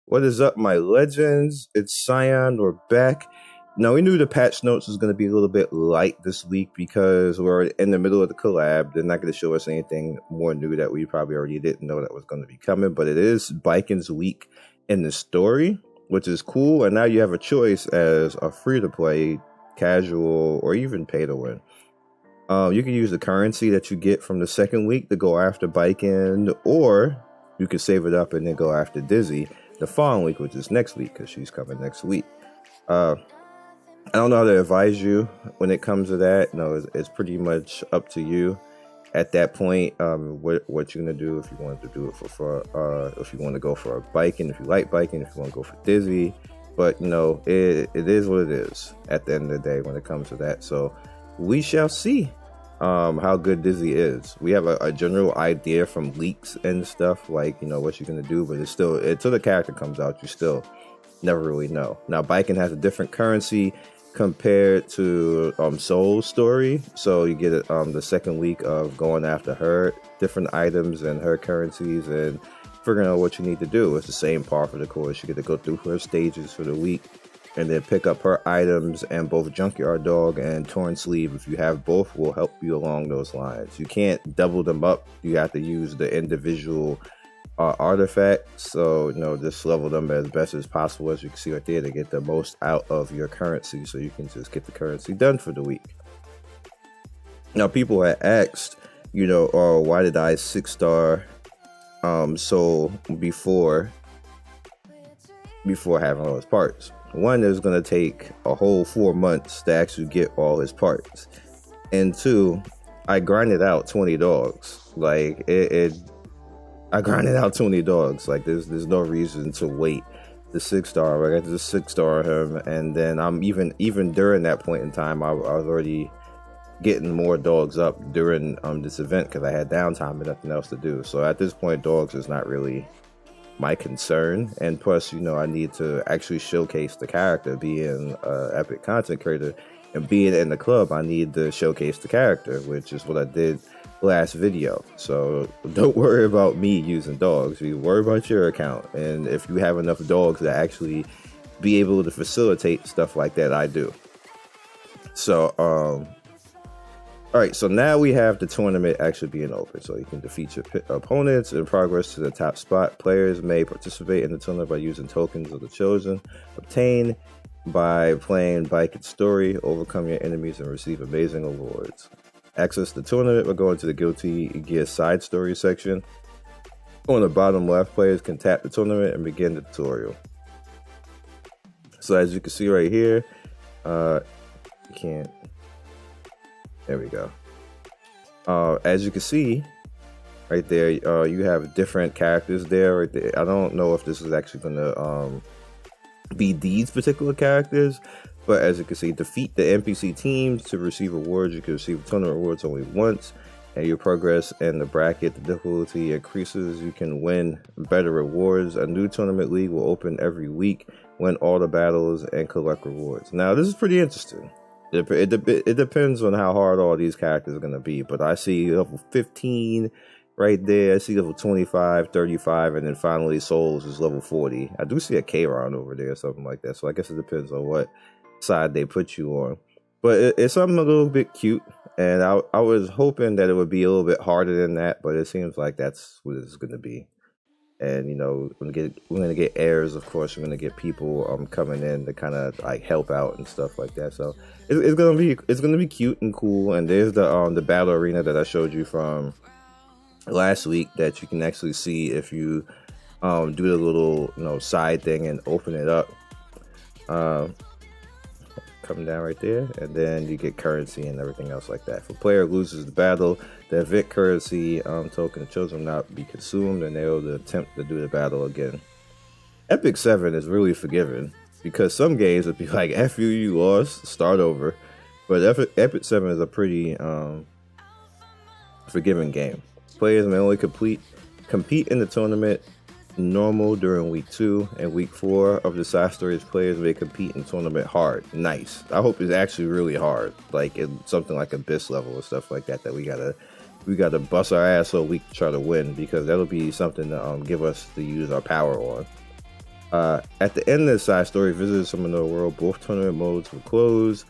What is up, my legends? It's Scion. We're back. Now, we knew the patch notes was going to be a little bit light this week because we're in the middle of the collab. They're not going to show us anything more new that we probably already didn't know that was going to be coming, but it is Baiken's week in the story, which is cool. And now you have a choice as a free-to-play, casual, or even pay-to-win. You can use the currency that you get from the second week to go after Baiken, or you can save it up and then go after Dizzy the following week, which is next week, because she's coming next week. I don't know how to advise you when it comes to that. No, it's pretty much up to you at that point. What you're gonna do, if you want to do it for if you want to go for a Baiken, if you like Baiken, if you want to go for Dizzy. But you know, it is what it is at the end of the day when it comes to that. So we shall see how good Dizzy is. We have a general idea from leaks and stuff, like, you know, what you're gonna do, but it's still, until the character comes out, you still never really know. Now, Baiken has a different currency compared to Soul's story, so you get it the second week of going after her, different items and her currencies, and figuring out what you need to do. It's the same part for the course. You get to go through her stages for the week and then pick up her items, and both Junkyard Dog and Torn Sleeve, if you have both, will help you along those lines. You can't double them up. You have to use the individual artifacts. So, you know, just level them as best as possible, as you can see right there, to get the most out of your currency, so you can just get the currency done for the week. Now, people had asked, you know, oh, why did I 6-star Soul before having all his parts? One, is going to take a whole 4 months to actually get all his parts, and two, I grinded out 20 dogs. Like I grinded out 20 dogs. Like there's no reason to wait the 6-star. I got to 6-star him, and then I'm even during that point in time, I was already getting more dogs up during this event because I had downtime and nothing else to do. So at this point, dogs is not really my concern, and plus, you know, I need to actually showcase the character. Being an epic content creator and being in the club, I need to showcase the character, which is what I did last video. So don't worry about me using dogs. You worry about your account, and if you have enough dogs to actually be able to facilitate stuff like that, I do. So all right, so now we have the tournament actually being open, so you can defeat your opponents and progress to the top spot. Players may participate in the tournament by using tokens of the chosen, obtained by playing Baiken's story, overcome your enemies, and receive amazing awards. Access the tournament by going to the Guilty Gear side story section. On the bottom left, players can tap the tournament and begin the tutorial. So as you can see right here, you can't. There we go. As you can see right there, you have different characters there right there. I don't know if this is actually going to be these particular characters, but as you can see, defeat the NPC teams to receive awards. You can receive tournament rewards only once, and your progress in the bracket, the difficulty increases. You can win better rewards. A new tournament league will open every week. Win all the battles and collect rewards. Now, this is pretty interesting. It depends on how hard all these characters are going to be, but I see level 15 right there. I see level 25, 35, and then finally Souls is level 40. I do see a K-Ron over there or something like that, so I guess it depends on what side they put you on. But it's something a little bit cute, and I was hoping that it would be a little bit harder than that, but it seems like that's what it's going to be. And, you know, we're gonna get heirs, of course. We're gonna get people coming in to kind of like help out and stuff like that. So it's gonna be cute and cool. And there's the battle arena that I showed you from last week that you can actually see if you do the little, you know, side thing and open it up. Coming down right there, and then you get currency and everything else like that. If a player loses the battle, the event currency token chosen will not be consumed, and they'll attempt to do the battle again. Epic 7 is really forgiving, because some games would be like, F you lost, start over. But Epic 7 is a pretty forgiving game. Players may only compete in the tournament normal during week 2 and week 4 of the side stories. Players may compete in tournament hard. Nice. I hope it's actually really hard, like it's something like abyss level or stuff like that. That we gotta bust our ass so we can try to win, because that'll be something to give us to use our power on. At the end of the side story, visitors from another world. Both tournament modes will close.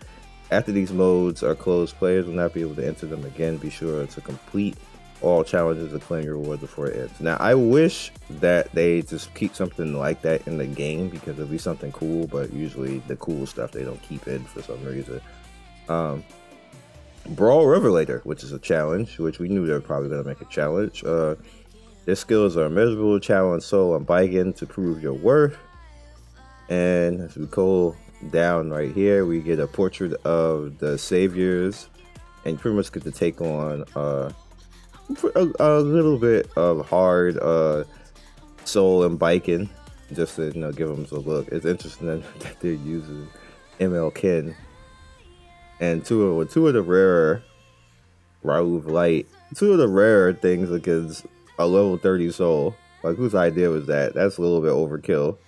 After these modes are closed, players will not be able to enter them again. Be sure to complete all challenges and claim your reward before it ends. Now, I wish that they just keep something like that in the game, because it'd be something cool, but usually the cool stuff they don't keep in for some reason. Brawl Revelator, which is a challenge, which we knew they were probably going to make a challenge. Their skills are measurable. Challenge soul on Baiken to prove your worth. And as we go down right here, we get a portrait of the saviors, and you pretty much get to take on a little bit of hard soul and Baiken, just to give them a look. It's interesting that they're using ML Ken, and two of the rarer Raouf Light, two of the rarer things against a level 30 soul. Like, whose idea was that? That's a little bit overkill.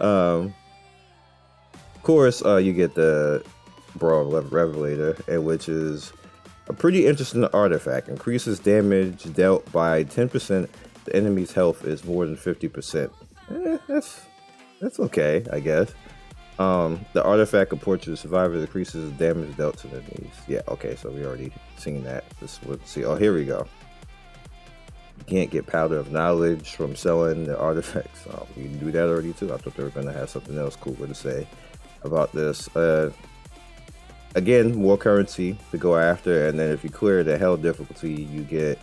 Of course, you get the Brawl Revelator, which is a pretty interesting artifact. Increases damage dealt by 10%. The enemy's health is more than 50%. That's okay, I guess. The artifact of portrait of survivor decreases damage dealt to enemies. Yeah, okay, so we already seen that. Let's see. Oh, here we go. You can't get powder of knowledge from selling the artifacts. Oh, we can do that already too. I thought they were gonna have something else cooler to say about this. Again, more currency to go after, and then if you clear the hell difficulty, you get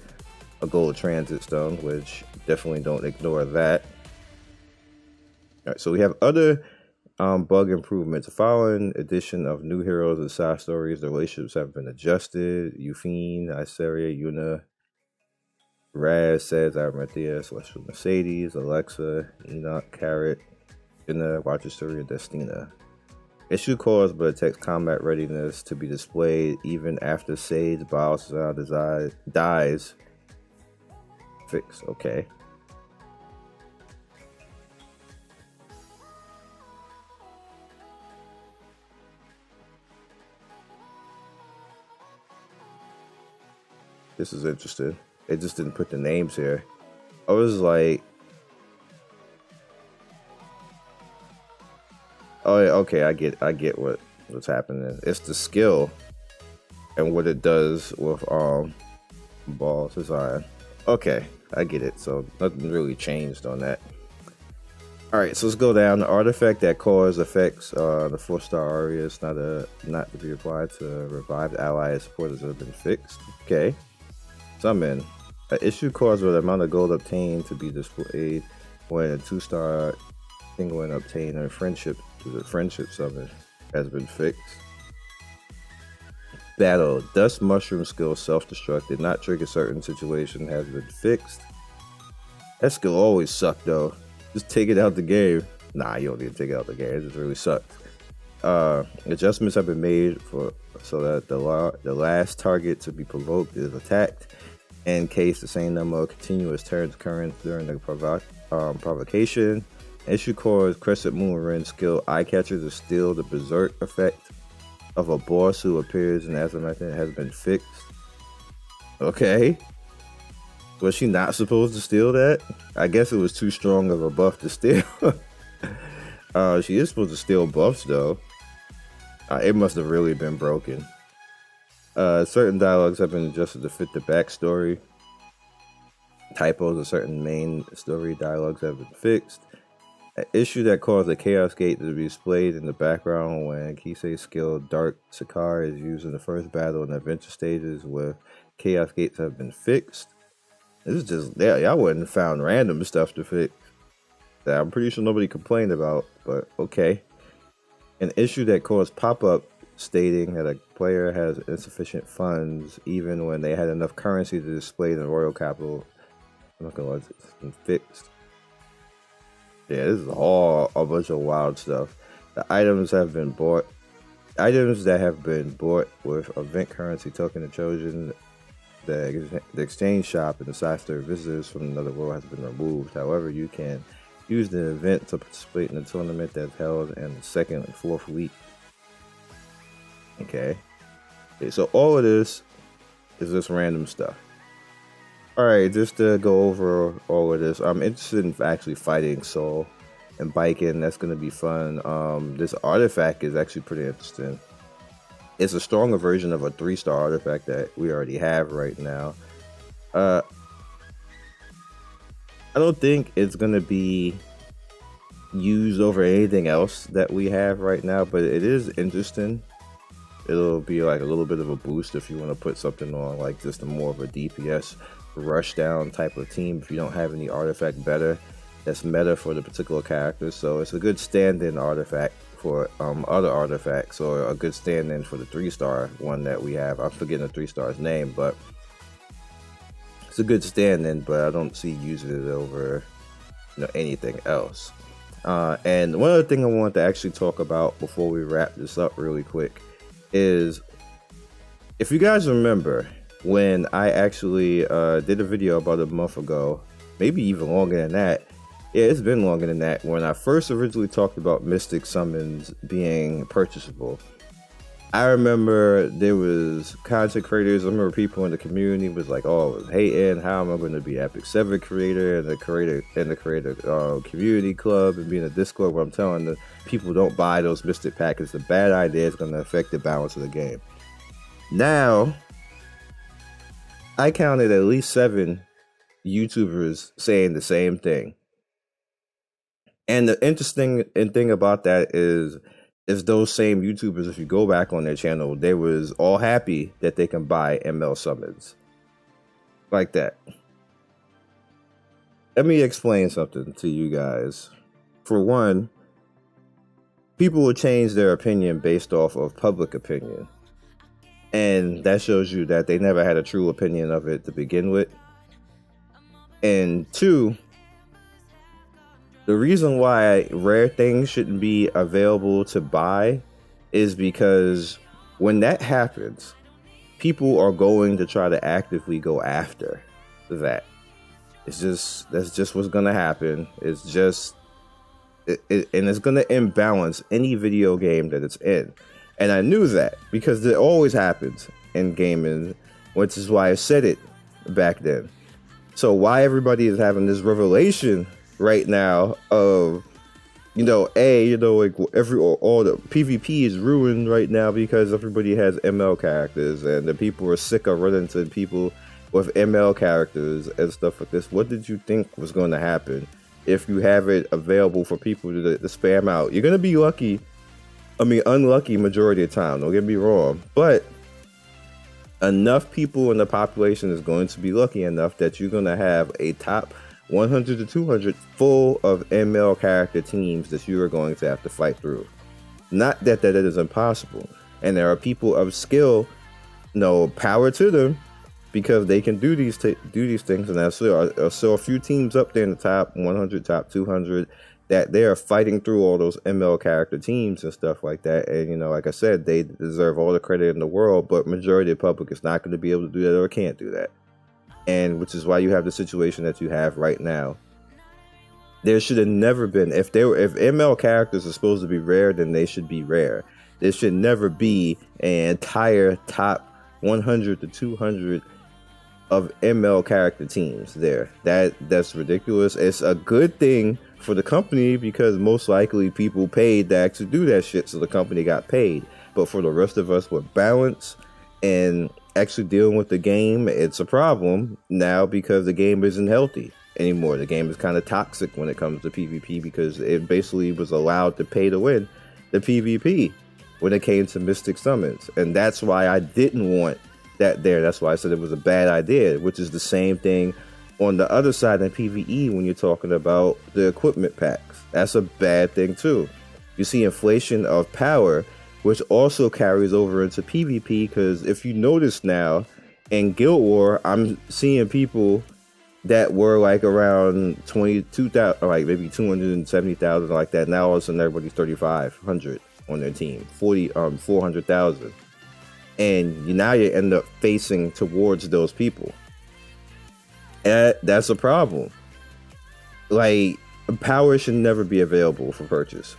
a gold transit stone, which definitely don't ignore that. All right, so we have other bug improvements. The following edition of new heroes and side stories, the relationships have been adjusted. Euphine, Iseria, Yuna, Raz, says Aramathea, Celestial Mercedes, Alexa, Enoch, Carrot, Inna, Rochester, and Destina. Issue calls but attacks combat readiness to be displayed even after Sage Balthazar dies. Fix, okay. This is interesting. It just didn't put the names here. I was like, oh, okay, I get what's happening. It's the skill and what it does with balls design. Okay, I get it. So nothing really changed on that. All right, so let's go down. The artifact that cause affects the 4-star aria is not to be applied to revived allies. Supporters have been fixed. Okay, summon. An issue caused with the amount of gold obtained to be displayed when a 2-star penguin obtained a friendship to the friendship summon has been fixed. Battle. Dust mushroom skill self-destruct did not trigger certain situation has been fixed. That skill always sucked though. Just take it out the game. Nah, you don't need to take it out the game. It just really sucked. Adjustments have been made so that the last target to be provoked is attacked in case the same number of continuous turns occurring during the provocation. Issue cores Crescent Moon Ren skill Eye Catcher to steal the berserk effect of a boss who appears in Azamethrin has been fixed. Okay. Was she not supposed to steal that? I guess it was too strong of a buff to steal. She is supposed to steal buffs though. It must have really been broken. Certain dialogues have been adjusted to fit the backstory. Typos of certain main story dialogues have been fixed. An issue that caused a Chaos Gate to be displayed in the background when Kisei's skill Dark Sakar is used in the first battle in adventure stages with Chaos Gates have been fixed. This is just, y'all wouldn't found random stuff to fix that I'm pretty sure nobody complained about, but okay. An issue that caused pop-up stating that a player has insufficient funds even when they had enough currency to display in the royal capital. I'm not gonna lie, it's been fixed. Yeah, this is all a bunch of wild stuff. The items have been bought. Items that have been bought with event currency token of chosen The exchange shop and the side store visitors from another world has been removed. However, you can use the event to participate in the tournament that's held in the 2nd and 4th week. Okay, so all of this is just random stuff. Alright, just to go over all of this, I'm interested in actually fighting Soul and Baiken. That's going to be fun. This artifact is actually pretty interesting. It's a stronger version of a 3-star artifact that we already have right now. I don't think it's going to be used over anything else that we have right now, but it is interesting. It'll be like a little bit of a boost if you want to put something on like just more of a DPS rush down type of team if you don't have any artifact better that's meta for the particular character. So it's a good stand-in artifact for other artifacts, or a good stand-in for the 3-star one that we have. I'm forgetting the 3-star's name, but it's a good stand-in, but I don't see using it over anything else. And one other thing I want to actually talk about before we wrap this up really quick is, if you guys remember when I actually did a video about a month ago, maybe even longer than that. Yeah, it's been longer than that. When I first originally talked about Mystic Summons being purchasable, I remember there was content creators. I remember people in the community was like, "Oh, I was hating. How am I going to be Epic 7 creator and the creator community club and be in a Discord where I'm telling the people don't buy those Mystic packs. It's a bad idea. It's going to affect the balance of the game." Now, I counted at least 7 YouTubers saying the same thing. And the interesting thing about that is those same YouTubers, if you go back on their channel, they was all happy that they can buy ML summons. Like that. Let me explain something to you guys. For one, people will change their opinion based off of public opinion. And that shows you that they never had a true opinion of it to begin with. And 2, the reason why rare things shouldn't be available to buy is because when that happens, people are going to try to actively go after that. That's just what's gonna happen. It's just, and it's gonna imbalance any video game that it's in. And I knew that because it always happens in gaming, which is why I said it back then. So why everybody is having this revelation right now of, all the PvP is ruined right now because everybody has ML characters and the people are sick of running to people with ML characters and stuff like this. What did you think was going to happen if you have it available for people to spam out? You're going to be unlucky majority of the time, don't get me wrong, but enough people in the population is going to be lucky enough that you're going to have a top 100 to 200 full of ML character teams that you are going to have to fight through. Not that is impossible, and there are people of skill, power to them, because they can do these things. And I saw a few teams up there in the top 100, top 200 that they are fighting through all those ML character teams and stuff like that. And like I said, they deserve all the credit in the world, but majority of the public is not going to be able to do that or can't do that. And which is why you have the situation that you have right now. There should have never been, if ML characters are supposed to be rare, then they should be rare. There should never be an entire top 100 to 200 of ML character teams there. That's ridiculous. It's a good thing for the company because most likely people paid to actually do that shit, so the company got paid. But for the rest of us with balance and actually dealing with the game, it's a problem now because the game isn't healthy anymore. The game is kind of toxic when it comes to PvP because it basically was allowed to pay to win the PvP when it came to Mystic Summons. And that's why I didn't want that there. That's why I said it was a bad idea, which is the same thing on the other side in PvE when you're talking about the equipment packs. That's a bad thing too. You see inflation of power, which also carries over into PvP, because if you notice now in Guild War, I'm seeing people that were like around 22,000, like maybe 270,000 like that. Now all of a sudden everybody's 3,500 on their team, 400,000. and now you end up facing towards those people. And that's a problem. Like, power should never be available for purchase.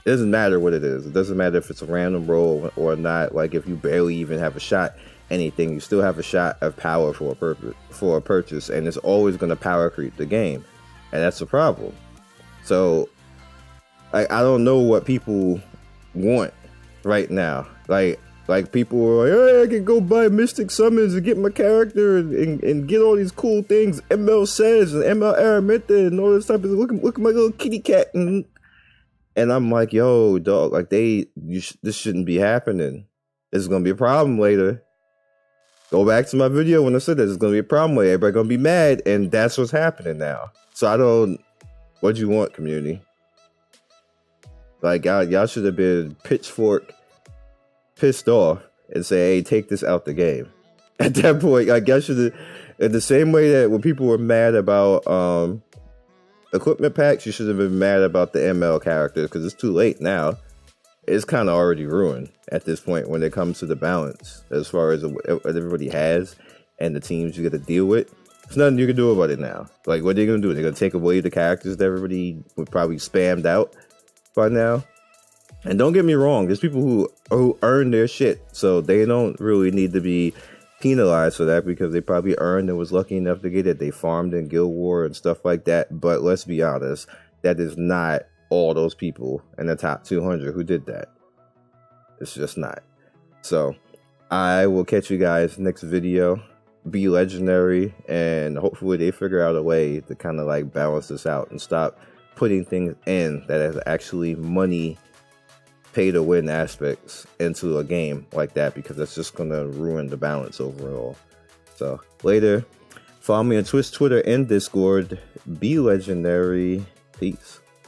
It doesn't matter what it is. It doesn't matter if it's a random roll or not. Like, if you barely even have a shot, anything, you still have a shot of power for a purchase, and it's always going to power creep the game, and that's the problem. So, I don't know what people want right now. Like people are like, hey, I can go buy Mystic Summons and get my character and get all these cool things ML says and ML Araminta and all this type of look at my little kitty cat and I'm like, yo, dog, like this shouldn't be happening. This is gonna be a problem later. Go back to my video when I said this. It's gonna be a problem later. Everybody gonna be mad, and that's what's happening now. So what do you want, community? Like, y'all should have been pitchfork pissed off and say, hey, take this out the game. At that point, like, y'all should have, in the same way that when people were mad about equipment packs, you should have been mad about the ML characters, because it's too late now. It's kind of already ruined at this point when it comes to the balance as far as what everybody has and the teams you got to deal with. There's nothing you can do about it now. Like, what are they going to do? They're going to take away the characters that everybody would probably spammed out by now. And don't get me wrong, there's people who earn their shit, so they don't really need to be penalized for that, because they probably earned and was lucky enough to get it. They farmed in Guild War and stuff like that. But let's be honest, that is not all those people in the top 200 who did that. It's just not. So I will catch you guys next video. Be legendary, and hopefully they figure out a way to kind of like balance this out and stop putting things in that has actually money pay to win aspects into a game like that, because that's just gonna ruin the balance overall. So later, follow me on Twitch, Twitter, and Discord. Be legendary. Peace.